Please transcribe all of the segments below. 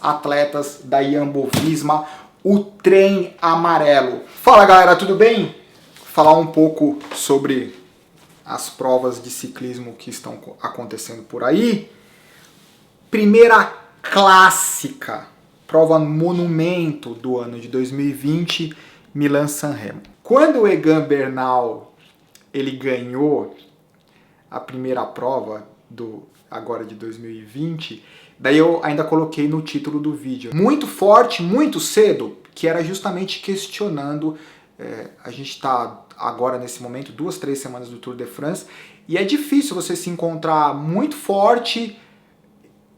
atletas da Jumbo-Visma, o trem amarelo. Fala galera, tudo bem? Falar um pouco sobre as provas de ciclismo que estão acontecendo por aí. Primeira clássica, prova monumento do ano de 2020, Milan-San Remo. Quando o Egan Bernal ele ganhou a primeira prova agora de 2020, daí eu ainda coloquei no título do vídeo. Muito forte, muito cedo, que era justamente questionando, a gente está agora nesse momento, 2, 3 semanas do Tour de France, e é difícil você se encontrar muito forte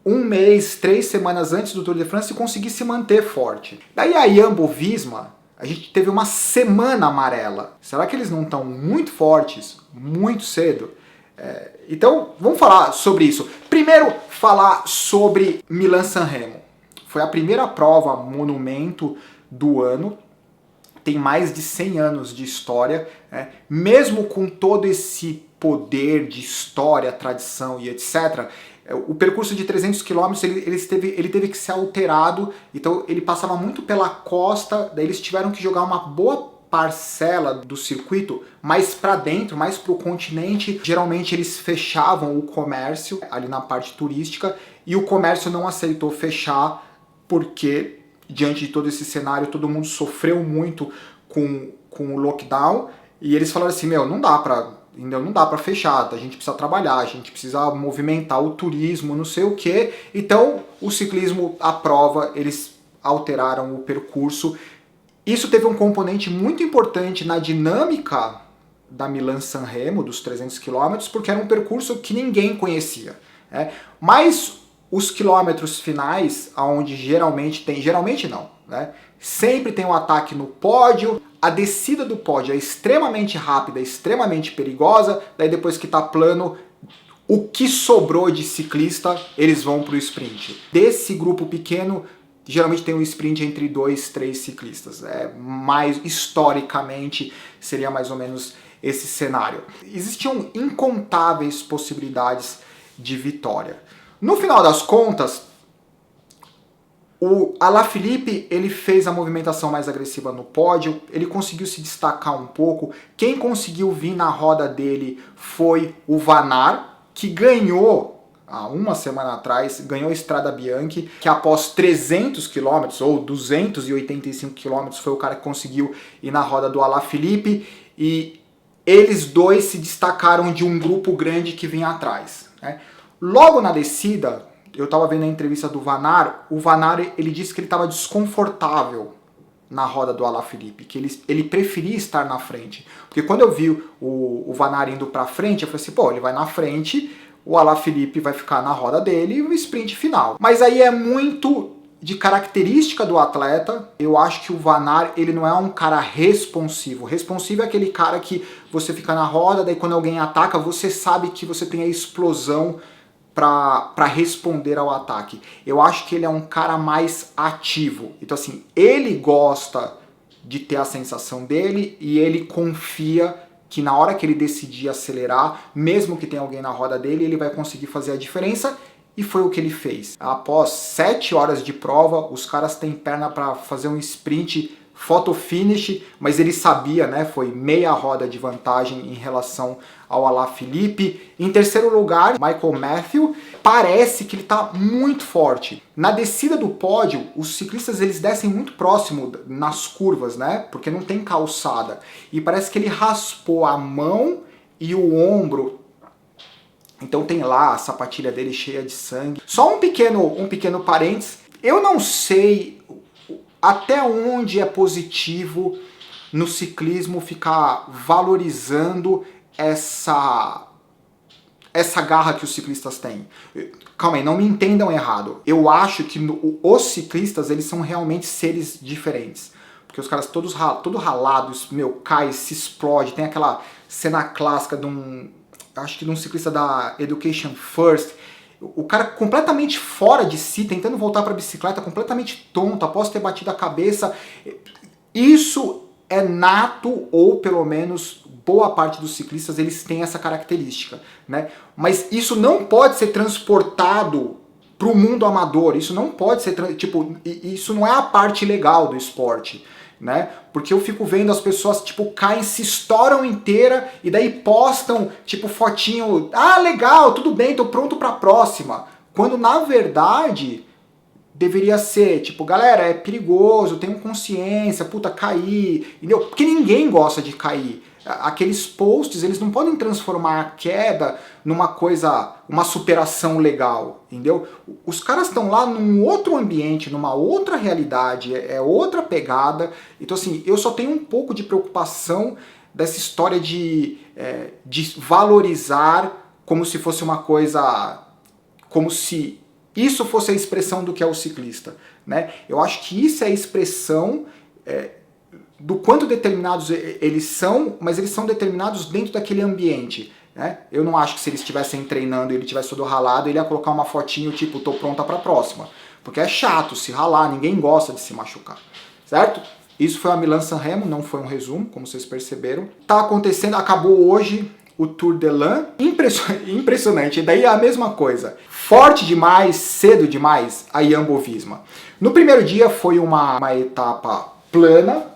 1 mês, 3 semanas antes do Tour de France e conseguir se manter forte. Daí a Jumbo-Visma, a gente teve uma semana amarela. Será que eles não estão muito fortes, muito cedo? Então, vamos falar sobre isso. Primeiro, falar sobre Milan-San Remo. Foi a primeira prova monumento do ano. Tem mais de 100 anos de história. Mesmo com todo esse poder de história, tradição e etc., o percurso de 300 km ele teve que ser alterado. Então, ele passava muito pela costa. Daí eles tiveram que jogar uma boa parcela do circuito mais para dentro, mais para o continente. Geralmente eles fechavam o comércio ali na parte turística e o comércio não aceitou fechar porque diante de todo esse cenário todo mundo sofreu muito com o lockdown e eles falaram assim, não dá para fechar, a gente precisa trabalhar, a gente precisa movimentar o turismo, não sei o que. Então o ciclismo, a prova, eles alteraram o percurso. Isso teve um componente muito importante na dinâmica da Milan-San Remo, dos 300 km, porque era um percurso que ninguém conhecia. Mas os quilômetros finais, onde sempre tem um ataque no pódio, a descida do pódio é extremamente rápida, extremamente perigosa, daí depois que está plano, o que sobrou de ciclista, eles vão para o sprint. Desse grupo pequeno, geralmente tem um sprint entre 2, 3 ciclistas. Mais historicamente seria mais ou menos esse cenário. Existiam incontáveis possibilidades de vitória. No final das contas, o Alaphilippe ele fez a movimentação mais agressiva no pódio, ele conseguiu se destacar um pouco. Quem conseguiu vir na roda dele foi o Van Aert, que ganhou há uma semana atrás, ganhou a Strade Bianche, que após 300 km ou 285 km foi o cara que conseguiu ir na roda do Alaphilippe, e eles dois se destacaram de um grupo grande que vinha atrás. Logo na descida, eu estava vendo a entrevista do Van Aert, o Van Aert ele disse que ele estava desconfortável na roda do Alaphilippe, que ele preferia estar na frente. Porque quando eu vi o Van Aert indo para frente, eu falei assim, ele vai na frente, o Alaphilippe vai ficar na roda dele e o sprint final. Mas aí é muito de característica do atleta. Eu acho que o Van Aert, ele não é um cara responsivo. Responsivo é aquele cara que você fica na roda, daí quando alguém ataca, você sabe que você tem a explosão para responder ao ataque. Eu acho que ele é um cara mais ativo. Então assim, ele gosta de ter a sensação dele e ele confia que na hora que ele decidir acelerar, mesmo que tenha alguém na roda dele, ele vai conseguir fazer a diferença, e foi o que ele fez. Após 7 horas de prova, os caras têm perna para fazer um sprint photo finish, mas ele sabia, foi meia roda de vantagem em relação ao Alaphilippe. Em terceiro lugar, Michael Matthew, parece que ele está muito forte. Na descida do pódio, os ciclistas eles descem muito próximo nas curvas, porque não tem calçada. E parece que ele raspou a mão e o ombro. Então tem lá a sapatilha dele cheia de sangue. Só um pequeno parênteses. Eu não sei até onde é positivo no ciclismo ficar valorizando essa garra que os ciclistas têm. Calma aí, não me entendam errado. Eu acho que os ciclistas, eles são realmente seres diferentes. Porque os caras todos ralados, cai, se explode. Tem aquela cena clássica de um ciclista da Education First. O cara completamente fora de si, tentando voltar para a bicicleta, completamente tonto, após ter batido a cabeça. Isso é nato, ou pelo menos boa parte dos ciclistas eles têm essa característica. Mas isso não pode ser transportado pro mundo amador. Isso não pode ser, tipo, isso não é a parte legal do esporte, né? Porque eu fico vendo as pessoas, tipo, caem, se estouram inteira e daí postam, tipo, fotinho, ah, legal, tudo bem, tô pronto pra próxima. Quando, na verdade, deveria ser, tipo, galera, é perigoso, tenham consciência, puta, cair, entendeu? Porque ninguém gosta de cair. Aqueles posts, eles não podem transformar a queda numa coisa, uma superação legal, entendeu? Os caras estão lá num outro ambiente, numa outra realidade, é outra pegada. Então, assim, eu só tenho um pouco de preocupação dessa história de valorizar como se fosse uma coisa, como se isso fosse a expressão do que é o ciclista, né? Eu acho que isso é a expressão do quanto determinados eles são, mas eles são determinados dentro daquele ambiente, né? Eu não acho que se eles estivessem treinando e ele tivesse todo ralado, ele ia colocar uma fotinho tipo, tô pronta pra próxima. Porque é chato se ralar, ninguém gosta de se machucar, certo? Isso foi a Milan-San Remo, não foi um resumo, como vocês perceberam. Tá acontecendo, acabou hoje o Tour de Lan. Impressionante, e daí é a mesma coisa. Forte demais, cedo demais, a Jumbo-Visma. No primeiro dia foi uma etapa plana,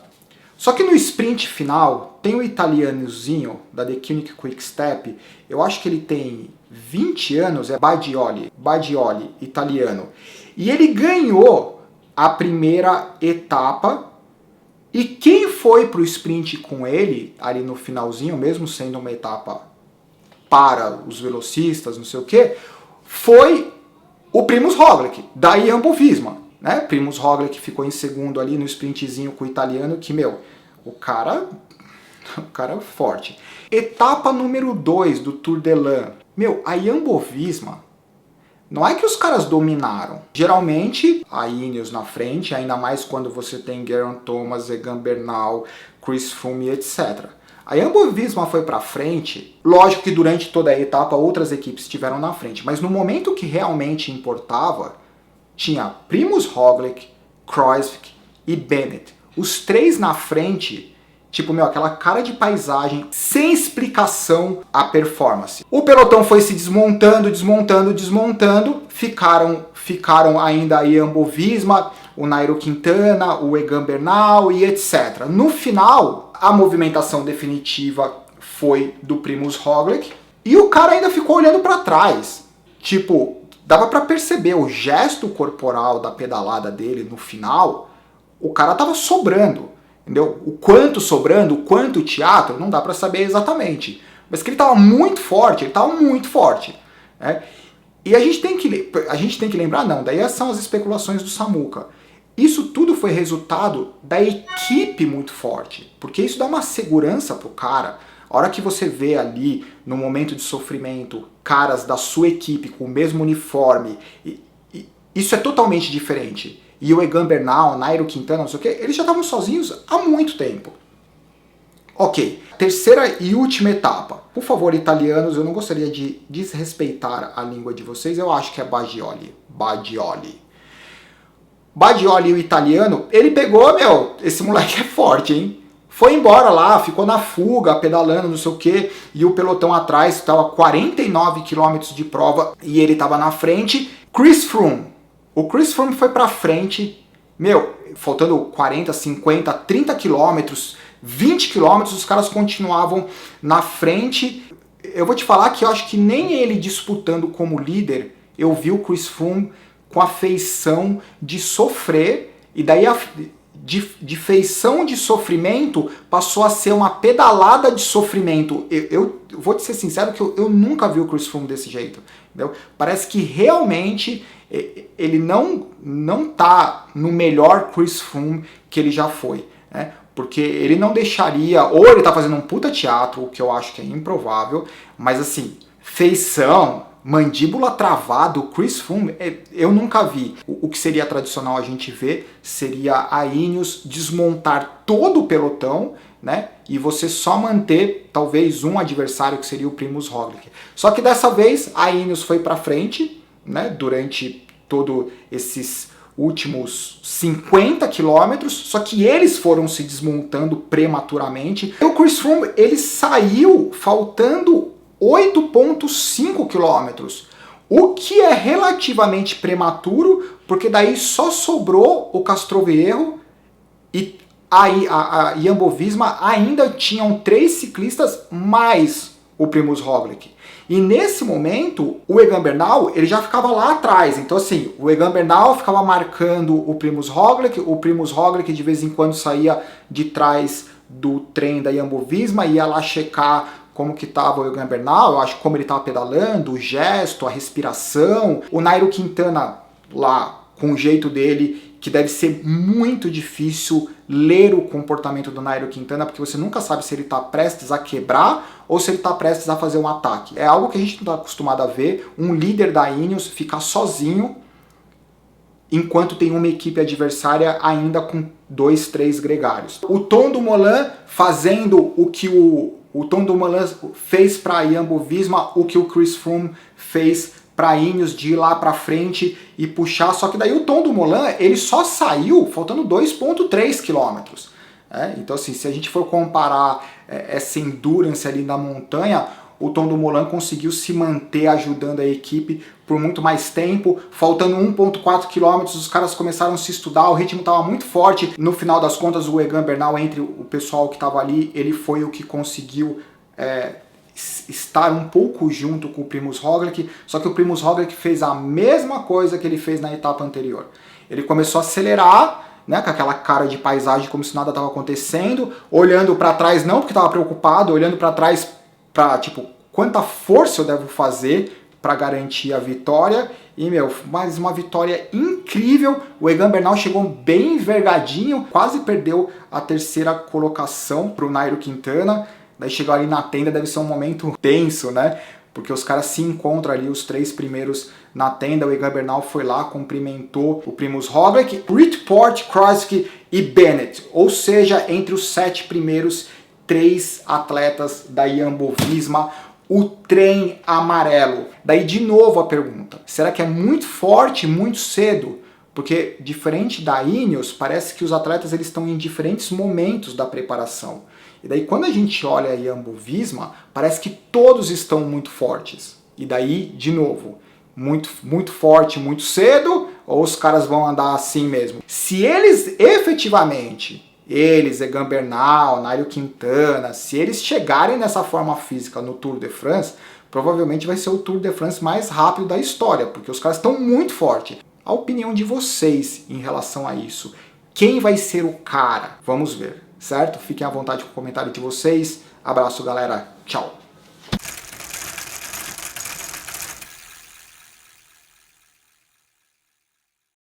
só que no sprint final, tem o italianozinho da The Koenig Quick Step, eu acho que ele tem 20 anos, é Badioli, italiano. E ele ganhou a primeira etapa, e quem foi pro sprint com ele, ali no finalzinho, mesmo sendo uma etapa para os velocistas, não sei o que, foi o Primož Roglič, da Jumbo-Visma. Né? Primož Roglič ficou em segundo ali no sprintzinho com o italiano, que, meu, o cara é forte. Etapa número 2 do Tour de Lan. Meu, a Jumbo-Visma, não é que os caras dominaram. Geralmente, a Ineos na frente, ainda mais quando você tem Geraint Thomas, Egan Bernal, Chris Froome, etc. A Jumbo-Visma foi pra frente, lógico que durante toda a etapa outras equipes estiveram na frente, mas no momento que realmente importava, tinha Primož Roglič, Kruijswijk e Bennett. Os três na frente, tipo, meu, aquela cara de paisagem, sem explicação a performance. O pelotão foi se desmontando, ficaram ainda a Jumbo-Visma, o Nairo Quintana, o Egan Bernal e etc. No final, a movimentação definitiva foi do Primož Roglič e o cara ainda ficou olhando para trás. Tipo, dava para perceber o gesto corporal da pedalada dele no final, o cara tava sobrando, entendeu? O quanto sobrando, o quanto teatro, não dá para saber exatamente. Mas que ele tava muito forte, né? E a gente tem que lembrar, não, daí são as especulações do Samuca. Isso tudo foi resultado da equipe muito forte, porque isso dá uma segurança pro cara. A hora que você vê ali, no momento de sofrimento, caras da sua equipe com o mesmo uniforme, isso é totalmente diferente. E o Egan Bernal, Nairo Quintana, não sei o que, eles já estavam sozinhos há muito tempo. Ok, terceira e última etapa. Por favor, italianos, eu não gostaria de desrespeitar a língua de vocês, eu acho que é Badioli. Badioli, o italiano, ele pegou, meu, esse moleque é forte, hein? Foi embora lá, ficou na fuga, pedalando, não sei o que, e o pelotão atrás estava 49 km de prova e ele estava na frente. Chris Froome. O Chris Froome foi pra frente, meu, faltando 40, 50, 30 quilômetros, 20 quilômetros, os caras continuavam na frente. Eu vou te falar que eu acho que nem ele disputando como líder, eu vi o Chris Froome com a feição de sofrer, e daí de feição de sofrimento passou a ser uma pedalada de sofrimento. Eu vou te ser sincero que eu nunca vi o Chris Froome desse jeito, entendeu? Parece que realmente ele não tá no melhor Chris Froome que ele já foi, né? Porque ele não deixaria, ou ele tá fazendo um puta teatro, o que eu acho que é improvável, mas assim, feição, mandíbula travada, o Chris Froome, eu nunca vi. O que seria tradicional a gente ver seria a Ineos desmontar todo o pelotão, né? E você só manter talvez um adversário, que seria o Primož Roglič. Só que dessa vez a Ineos foi para frente, né? Durante todos esses últimos 50 quilômetros, só que eles foram se desmontando prematuramente. E o Chris Froome, ele saiu faltando 8,5 quilômetros. O que é relativamente prematuro, porque daí só sobrou o Castroviejo e aí a Jumbo-Visma ainda tinham 3 ciclistas mais o Primož Roglic. E nesse momento, o Egan Bernal, ele já ficava lá atrás. Então assim, o Egan Bernal ficava marcando o Primož Roglic de vez em quando saía de trás do trem da Jumbo-Visma, ia lá checar como que estava o Egan Bernal, eu acho como ele estava pedalando, o gesto, a respiração. O Nairo Quintana lá, com o jeito dele, que deve ser muito difícil ler o comportamento do Nairo Quintana, porque você nunca sabe se ele está prestes a quebrar ou se ele está prestes a fazer um ataque. É algo que a gente não está acostumado a ver, um líder da Ineos ficar sozinho enquanto tem uma equipe adversária ainda com 2, 3 gregários. O Tom Dumoulin fazendo o que o Tom Dumoulin fez para a Jumbo-Visma, o que o Chris Froome fez para a Ineos, de ir lá para frente e puxar, só que daí o Tom Dumoulin, ele só saiu faltando 2,3 quilômetros. Então assim, se a gente for comparar essa endurance ali na montanha, o Tom Dumoulin conseguiu se manter ajudando a equipe por muito mais tempo, faltando 1,4 km, os caras começaram a se estudar, o ritmo estava muito forte. No final das contas, o Egan Bernal, entre o pessoal que estava ali, ele foi o que conseguiu estar um pouco junto com o Primož Roglic, só que o Primož Roglic fez a mesma coisa que ele fez na etapa anterior. Ele começou a acelerar, né, com aquela cara de paisagem como se nada estava acontecendo, olhando para trás não porque estava preocupado, olhando para trás para tipo, quanta força eu devo fazer para garantir a vitória. E, mais uma vitória incrível. O Egan Bernal chegou bem envergadinho, quase perdeu a 3ª colocação para o Nairo Quintana. Daí chegou ali na tenda, deve ser um momento tenso, né? Porque os caras se encontram ali, os 3 primeiros na tenda. O Egan Bernal foi lá, cumprimentou o Primož Roglic, Britport, Krosky e Bennett. Ou seja, entre os 7 primeiros, 3 atletas da Jumbo-Visma, o trem amarelo. Daí de novo a pergunta, será que é muito forte, muito cedo? Porque diferente da Ineos, parece que os atletas eles estão em diferentes momentos da preparação. E daí quando a gente olha a Jumbo-Visma, parece que todos estão muito fortes. E daí, de novo, muito forte, muito cedo, ou os caras vão andar assim mesmo? Se eles efetivamente, Egan Bernal, Nairo Quintana, se eles chegarem nessa forma física no Tour de France, provavelmente vai ser o Tour de France mais rápido da história, porque os caras estão muito fortes. A opinião de vocês em relação a isso. Quem vai ser o cara? Vamos ver, certo? Fiquem à vontade com o comentário de vocês. Abraço, galera. Tchau.